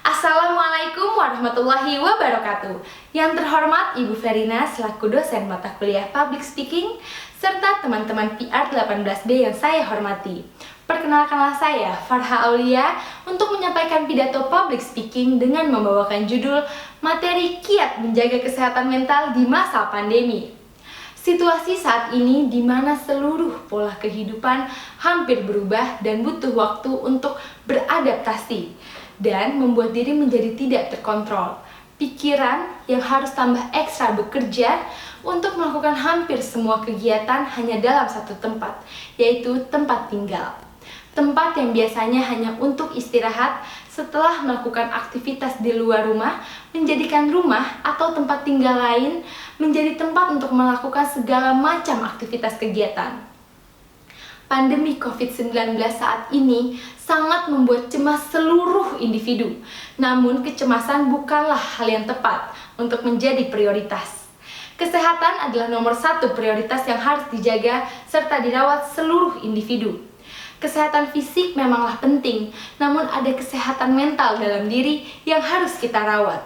Assalamualaikum warahmatullahi wabarakatuh. Yang terhormat Ibu Verina selaku dosen mata kuliah Public Speaking serta teman-teman PR 18B yang saya hormati. Perkenalkanlah saya Farha Aulia untuk menyampaikan pidato Public Speaking dengan membawakan judul materi kiat menjaga kesehatan mental di masa pandemi. Situasi saat ini di mana seluruh pola kehidupan hampir berubah dan butuh waktu untuk beradaptasi dan membuat diri menjadi tidak terkontrol. Pikiran yang harus tambah ekstra bekerja untuk melakukan hampir semua kegiatan hanya dalam satu tempat, yaitu tempat tinggal. Tempat yang biasanya hanya untuk istirahat setelah melakukan aktivitas di luar rumah, menjadikan rumah atau tempat tinggal lain menjadi tempat untuk melakukan segala macam aktivitas kegiatan. Pandemi COVID-19 saat ini sangat membuat cemas seluruh individu. Namun kecemasan bukanlah hal yang tepat untuk menjadi prioritas. Kesehatan adalah nomor satu prioritas yang harus dijaga serta dirawat seluruh individu. Kesehatan fisik memanglah penting, namun ada kesehatan mental dalam diri yang harus kita rawat.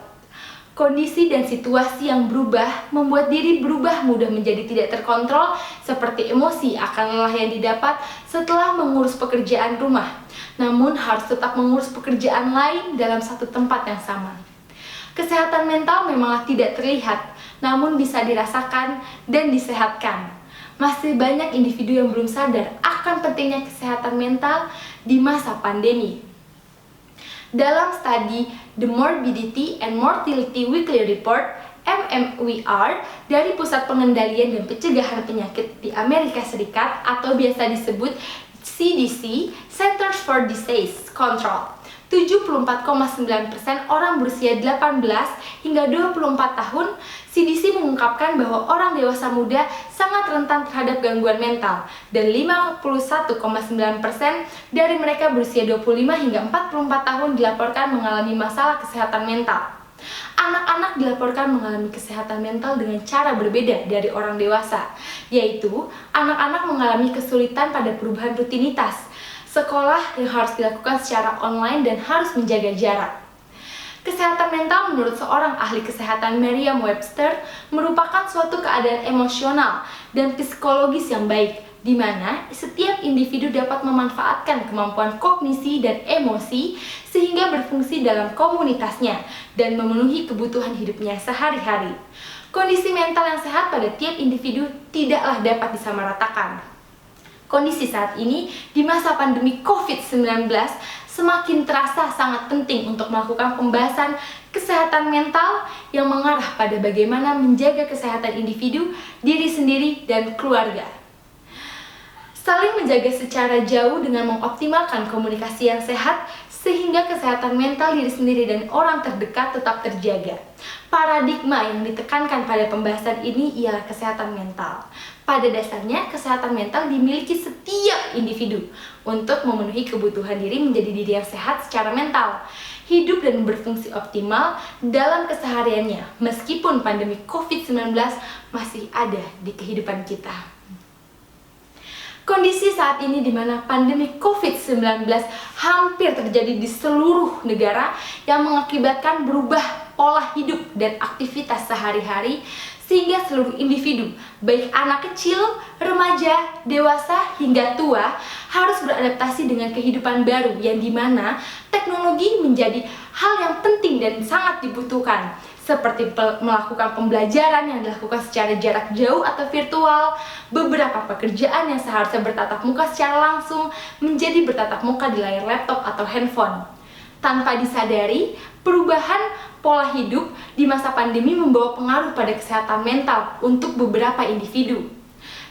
Kondisi dan situasi yang berubah membuat diri berubah mudah menjadi tidak terkontrol, seperti emosi akan lelah yang didapat setelah mengurus pekerjaan rumah, namun harus tetap mengurus pekerjaan lain dalam satu tempat yang sama. Kesehatan mental memanglah tidak terlihat, namun bisa dirasakan dan disehatkan. Masih banyak individu yang belum sadar akan pentingnya kesehatan mental di masa pandemi. Dalam studi The Morbidity and Mortality Weekly Report (MMWR) dari Pusat Pengendalian dan Pencegahan Penyakit di Amerika Serikat atau biasa disebut CDC (Centers for Disease Control), 74,9% orang berusia 18 hingga 24 tahun, CDC mengungkapkan bahwa orang dewasa muda sangat rentan terhadap gangguan mental dan 51,9% dari mereka berusia 25 hingga 44 tahun dilaporkan mengalami masalah kesehatan mental. Anak-anak dilaporkan mengalami kesehatan mental dengan cara berbeda dari orang dewasa, yaitu anak-anak mengalami kesulitan pada perubahan rutinitas, sekolah yang harus dilakukan secara online dan harus menjaga jarak. Kesehatan mental menurut seorang ahli kesehatan Merriam-Webster merupakan suatu keadaan emosional dan psikologis yang baik, di mana setiap individu dapat memanfaatkan kemampuan kognisi dan emosi sehingga berfungsi dalam komunitasnya dan memenuhi kebutuhan hidupnya sehari-hari. Kondisi mental yang sehat pada tiap individu tidaklah dapat disamaratakan. Kondisi saat ini di masa pandemi COVID-19 semakin terasa sangat penting untuk melakukan pembahasan kesehatan mental yang mengarah pada bagaimana menjaga kesehatan individu, diri sendiri, dan keluarga. Saling menjaga secara jauh dengan mengoptimalkan komunikasi yang sehat sehingga kesehatan mental diri sendiri dan orang terdekat tetap terjaga. Paradigma yang ditekankan pada pembahasan ini ialah kesehatan mental. Pada dasarnya, kesehatan mental dimiliki setiap individu untuk memenuhi kebutuhan diri menjadi diri yang sehat secara mental, hidup dan berfungsi optimal dalam kesehariannya, meskipun pandemi COVID-19 masih ada di kehidupan kita. Kondisi saat ini di mana pandemi COVID-19 hampir terjadi di seluruh negara yang mengakibatkan berubah pola hidup dan aktivitas sehari-hari sehingga seluruh individu, baik anak kecil, remaja, dewasa, hingga tua harus beradaptasi dengan kehidupan baru yang dimana teknologi menjadi hal yang penting dan sangat dibutuhkan, seperti melakukan pembelajaran yang dilakukan secara jarak jauh atau virtual, beberapa pekerjaan yang seharusnya bertatap muka secara langsung menjadi bertatap muka di layar laptop atau handphone. Tanpa disadari, perubahan pola hidup di masa pandemi membawa pengaruh pada kesehatan mental untuk beberapa individu.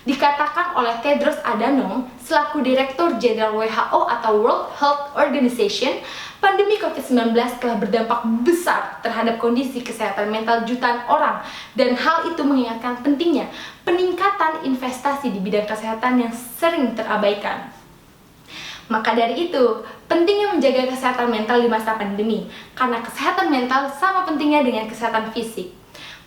Dikatakan oleh Tedros Adhanom selaku Direktur Jenderal WHO atau World Health Organization, pandemi COVID-19 telah berdampak besar terhadap kondisi kesehatan mental jutaan orang dan hal itu mengingatkan pentingnya peningkatan investasi di bidang kesehatan yang sering terabaikan. Maka dari itu, pentingnya menjaga kesehatan mental di masa pandemi, karena kesehatan mental sama pentingnya dengan kesehatan fisik.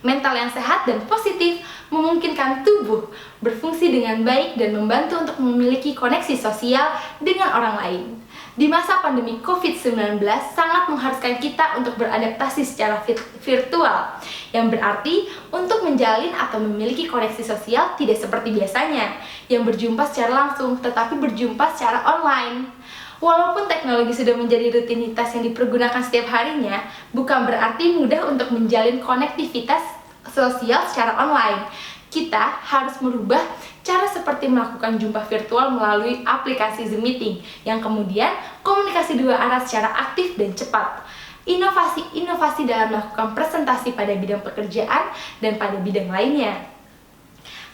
Mental yang sehat dan positif memungkinkan tubuh berfungsi dengan baik dan membantu untuk memiliki koneksi sosial dengan orang lain. Di masa pandemi COVID-19 sangat mengharuskan kita untuk beradaptasi secara virtual, yang berarti untuk menjalin atau memiliki koneksi sosial tidak seperti biasanya, yang berjumpa secara langsung tetapi berjumpa secara online. Walaupun teknologi sudah menjadi rutinitas yang dipergunakan setiap harinya, bukan berarti mudah untuk menjalin konektivitas sosial secara online. Kita harus merubah cara seperti melakukan jumpa virtual melalui aplikasi Zoom Meeting, yang kemudian komunikasi dua arah secara aktif dan cepat. Inovasi dalam melakukan presentasi pada bidang pekerjaan dan pada bidang lainnya.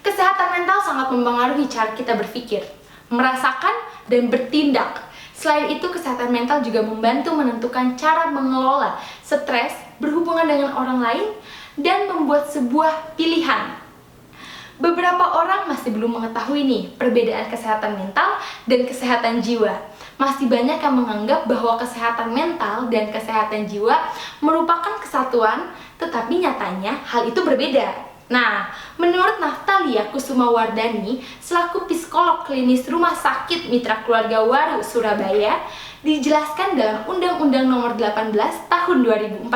Kesehatan mental sangat mempengaruhi cara kita berpikir, merasakan, dan bertindak. Selain itu, kesehatan mental juga membantu menentukan cara mengelola stres, berhubungan dengan orang lain, dan membuat sebuah pilihan. Beberapa orang masih belum mengetahui nih perbedaan kesehatan mental dan kesehatan jiwa. Masih banyak yang menganggap bahwa kesehatan mental dan kesehatan jiwa merupakan kesatuan, tetapi nyatanya hal itu berbeda. Nah, menurut Naftalia Kusumawardani, selaku psikolog klinis Rumah Sakit Mitra Keluarga Waru, Surabaya, dijelaskan dalam Undang-Undang Nomor 18 Tahun 2014,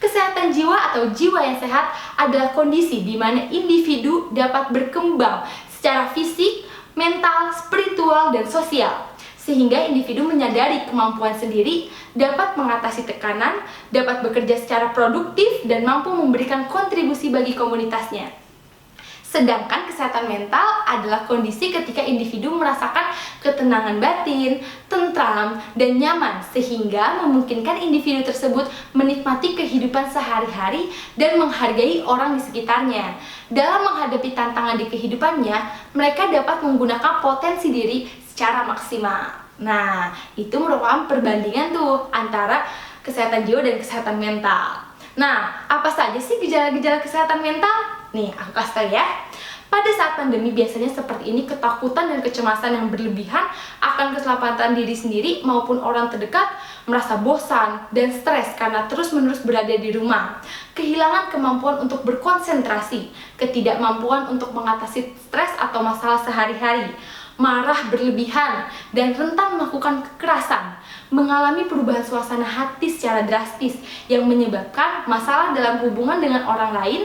kesehatan jiwa atau jiwa yang sehat adalah kondisi di mana individu dapat berkembang secara fisik, mental, spiritual, dan sosial, sehingga individu menyadari kemampuan sendiri, dapat mengatasi tekanan, dapat bekerja secara produktif, dan mampu memberikan kontribusi bagi komunitasnya. Sedangkan kesehatan mental adalah kondisi ketika individu merasakan ketenangan batin, tentram, dan nyaman, sehingga memungkinkan individu tersebut menikmati kehidupan sehari-hari dan menghargai orang di sekitarnya. Dalam menghadapi tantangan di kehidupannya, mereka dapat menggunakan potensi diri secara maksimal. Nah, itu merupakan perbandingan tuh antara kesehatan jiwa dan kesehatan mental. Nah, apa saja sih gejala-gejala kesehatan mental? Nih, aku kasih tau ya. Pada saat pandemi biasanya seperti ini, ketakutan dan kecemasan yang berlebihan akan keselamatan diri sendiri maupun orang terdekat, merasa bosan dan stres karena terus-menerus berada di rumah, kehilangan kemampuan untuk berkonsentrasi, ketidakmampuan untuk mengatasi stres atau masalah sehari-hari, marah berlebihan, dan rentan melakukan kekerasan, mengalami perubahan suasana hati secara drastis yang menyebabkan masalah dalam hubungan dengan orang lain,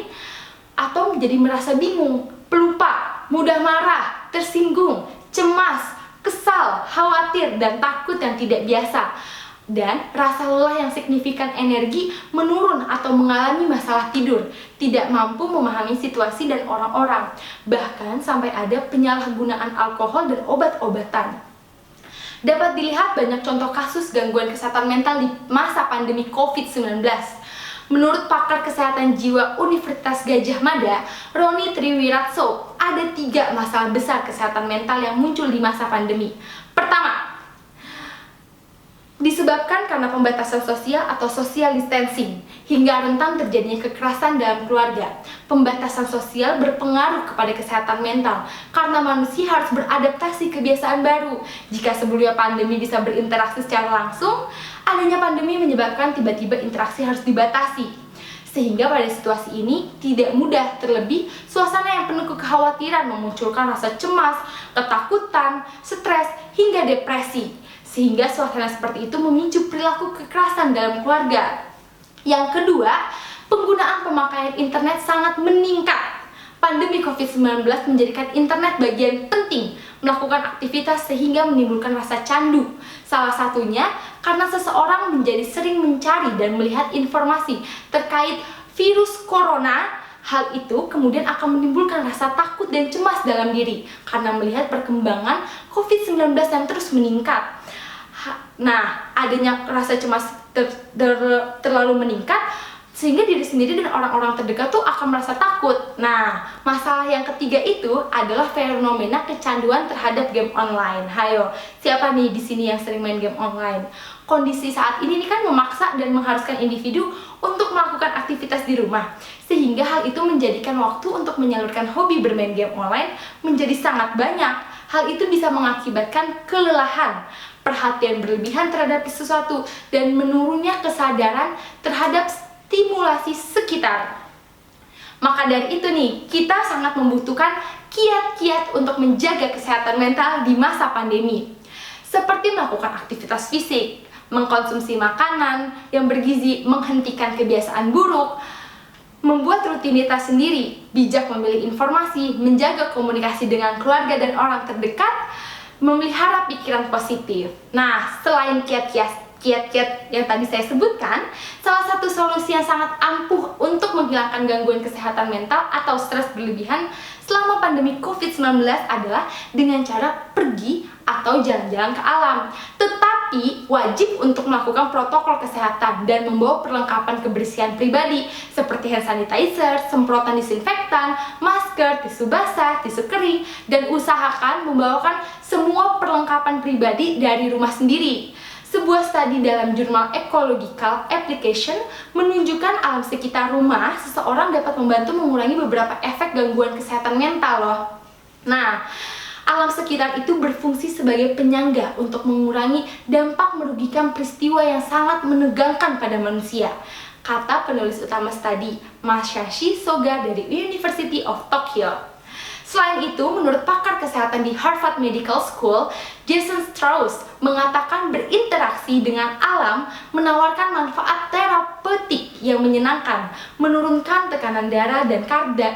atau menjadi merasa bingung, pelupa, mudah marah, tersinggung, cemas, kesal, khawatir, dan takut yang tidak biasa, dan rasa lelah yang signifikan, energi menurun atau mengalami masalah tidur, tidak mampu memahami situasi dan orang-orang, bahkan sampai ada penyalahgunaan alkohol dan obat-obatan. Dapat dilihat banyak contoh kasus gangguan kesehatan mental di masa pandemi COVID-19. Menurut pakar kesehatan jiwa Universitas Gadjah Mada, Roni Triwiratso, ada 3 masalah besar kesehatan mental yang muncul di masa pandemi. Pertama, disebabkan karena pembatasan sosial atau social distancing, hingga rentan terjadinya kekerasan dalam keluarga. Pembatasan sosial berpengaruh kepada kesehatan mental, karena manusia harus beradaptasi kebiasaan baru. Jika sebelumnya pandemi bisa berinteraksi secara langsung, adanya pandemi menyebabkan tiba-tiba interaksi harus dibatasi. Sehingga pada situasi ini tidak mudah, terlebih suasana yang penuh kekhawatiran memunculkan rasa cemas, ketakutan, stres, hingga depresi. Sehingga suasana seperti itu memicu perilaku kekerasan dalam keluarga. Yang kedua, penggunaan pemakaian internet sangat meningkat. Pandemi COVID-19 menjadikan internet bagian penting melakukan aktivitas sehingga menimbulkan rasa candu. Salah satunya karena seseorang menjadi sering mencari dan melihat informasi terkait virus corona. Hal itu kemudian akan menimbulkan rasa takut dan cemas dalam diri karena melihat perkembangan COVID-19 yang terus meningkat. Nah, adanya rasa cemas terlalu meningkat sehingga diri sendiri dan orang-orang terdekat tuh akan merasa takut. Nah, masalah yang ketiga itu adalah fenomena kecanduan terhadap game online. Hayo, siapa nih di sini yang sering main game online? Kondisi saat ini kan memaksa dan mengharuskan individu untuk melakukan aktivitas di rumah, sehingga hal itu menjadikan waktu untuk menyalurkan hobi bermain game online menjadi sangat banyak. Hal itu bisa mengakibatkan kelelahan, perhatian berlebihan terhadap sesuatu, dan menurunnya kesadaran terhadap stimulasi sekitar. Maka dari itu nih, kita sangat membutuhkan kiat-kiat untuk menjaga kesehatan mental di masa pandemi. seperti melakukan aktivitas fisik, mengkonsumsi makanan yang bergizi, menghentikan kebiasaan buruk, membuat rutinitas sendiri, bijak memilih informasi, menjaga komunikasi dengan keluarga dan orang terdekat, memelihara pikiran positif. Nah, selain kiat-kiat yang tadi saya sebutkan, salah satu solusi yang sangat ampuh untuk menghilangkan gangguan kesehatan mental atau stres berlebihan selama pandemi COVID-19 adalah dengan cara pergi atau jalan-jalan ke alam. Tetapi wajib untuk melakukan protokol kesehatan dan membawa perlengkapan kebersihan pribadi seperti hand sanitizer, semprotan disinfektan, masker, tisu basah, tisu kering, dan usahakan membawakan semua perlengkapan pribadi dari rumah sendiri. Sebuah studi dalam jurnal Ecological Application menunjukkan alam sekitar rumah seseorang dapat membantu mengurangi beberapa efek gangguan kesehatan mental loh. Nah, alam sekitar itu berfungsi sebagai penyangga untuk mengurangi dampak merugikan peristiwa yang sangat menegangkan pada manusia, kata penulis utama studi, Masashi Soga dari University of Tokyo. Selain itu, menurut pakar kesehatan di Harvard Medical School, Jason Strauss mengatakan berinteraksi dengan alam menawarkan manfaat terapeutik yang menyenangkan, menurunkan tekanan darah dan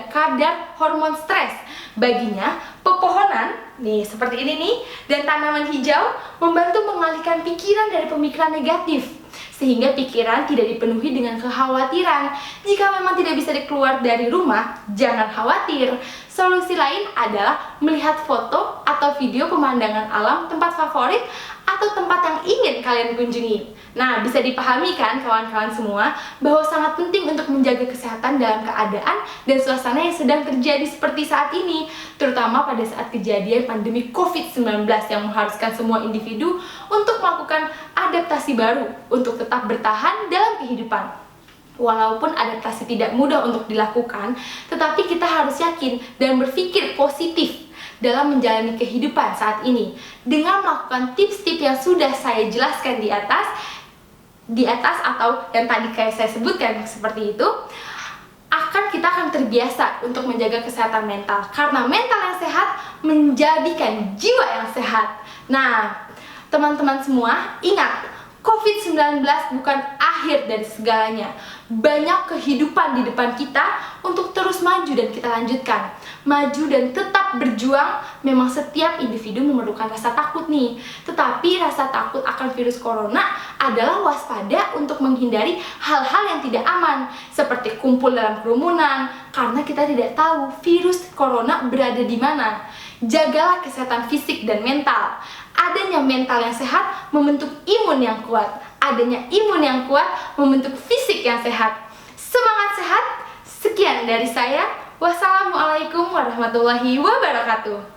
kadar hormon stres. Baginya, pepohonan, nih seperti ini nih, dan tanaman hijau membantu mengalihkan pikiran dari pemikiran negatif, sehingga pikiran tidak dipenuhi dengan kekhawatiran. Jika memang tidak bisa keluar dari rumah, jangan khawatir. Solusi lain adalah melihat foto atau video pemandangan alam tempat favorit atau tempat yang ingin kalian kunjungi. Nah, bisa dipahami kan kawan-kawan semua bahwa sangat penting untuk menjaga kesehatan dalam keadaan dan suasana yang sedang terjadi seperti saat ini, terutama pada saat kejadian pandemi COVID-19 yang mengharuskan semua individu untuk melakukan adaptasi baru untuk tetap bertahan dalam kehidupan. Walaupun adaptasi tidak mudah untuk dilakukan, tetapi kita harus yakin dan berpikir positif dalam menjalani kehidupan saat ini. Dengan melakukan tips-tips yang sudah saya jelaskan di atas atau yang tadi kayak saya sebutkan seperti itu, kita akan terbiasa untuk menjaga kesehatan mental. Karena mental yang sehat menjadikan jiwa yang sehat. Nah, teman-teman semua, ingat, COVID-19 bukan akhir dari segalanya. Banyak kehidupan di depan kita untuk terus maju dan kita lanjutkan. Maju dan tetap berjuang, memang setiap individu memerlukan rasa takut nih. Tetapi rasa takut akan virus corona adalah waspada untuk menghindari hal-hal yang tidak aman, seperti kumpul dalam kerumunan, karena kita tidak tahu virus corona berada di mana. Jagalah kesehatan fisik dan mental. Adanya mental yang sehat membentuk imun yang kuat. Adanya imun yang kuat membentuk fisik yang sehat. Semangat sehat. Sekian dari saya. Wassalamualaikum warahmatullahi wabarakatuh.